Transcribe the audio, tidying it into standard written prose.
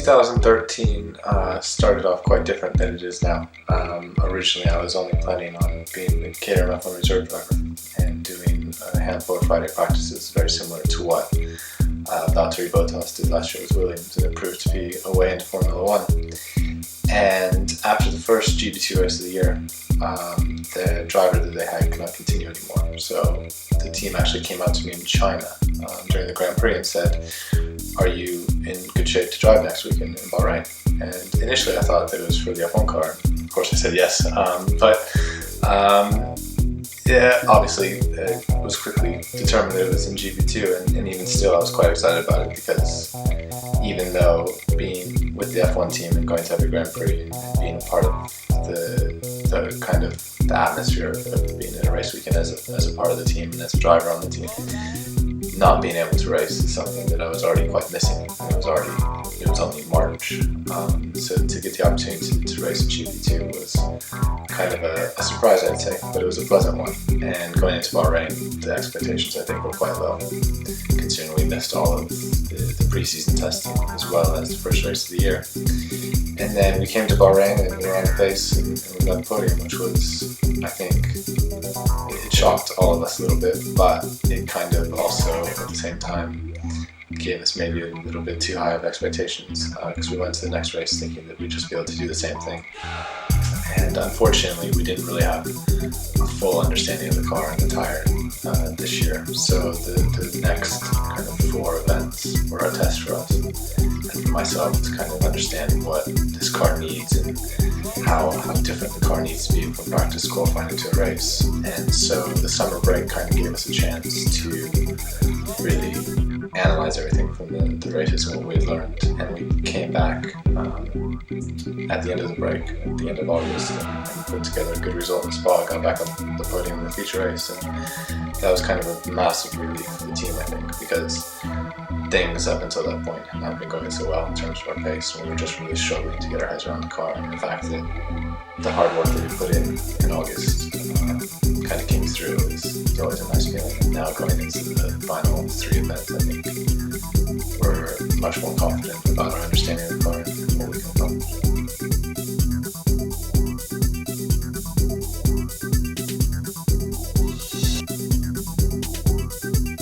2013 started off quite different than it is now. Originally I was only planning on being the Caterham F1 reserve driver and doing a handful of Friday practices very similar to what Valtteri Bottas did last year with Williams, and it proved to be a way into Formula 1. And after the first GP2 race of the year, the driver that they had could not continue anymore. So the team actually came out to me in China during the Grand Prix and said, "Are you in good shape to drive next week in Bahrain?" And initially I thought that it was for the F1 car. Of course I said yes, yeah, obviously it was quickly determined that it was in GP2, and even still I was quite excited about it, because even though being with the F1 team and going to every Grand Prix and being a part of the kind of the atmosphere of being in a race weekend as a part of the team and as a driver on the team, not being able to race is something that I was already quite missing. It was only March, so to get the opportunity to race in GP2 was kind of a surprise, I'd say, but it was a pleasant one. And going into Bahrain, the expectations I think were quite low, considering we missed all of the preseason testing as well as the first race of the year. And then we came to Bahrain and we were on the pace and we got the podium, which was, I think, it shocked all of us a little bit, but it kind of also at the same time gave us maybe a little bit too high of expectations, because we went to the next race thinking that we'd just be able to do the same thing. And unfortunately we didn't really have a full understanding of the car and the tire this year. So the next kind of 4 events were a test for us and for myself to kind of understand what this car needs and how different the car needs to be from practice qualifying into a race. And so the summer break kind of gave us a chance to really analyze everything from the races and what we had learned. And we came back at the end of the break, at the end of August, and put together a good result in Spa. Got back on the podium in the feature race, and that was kind of a massive relief for the team, I think, because things up until that point had not been going so well in terms of our pace, and we were just really struggling to get our heads around the car. And the fact that the hard work that we put in August kind of came through is always a nice feeling. And now going into the final 3 events, I think we're much more confident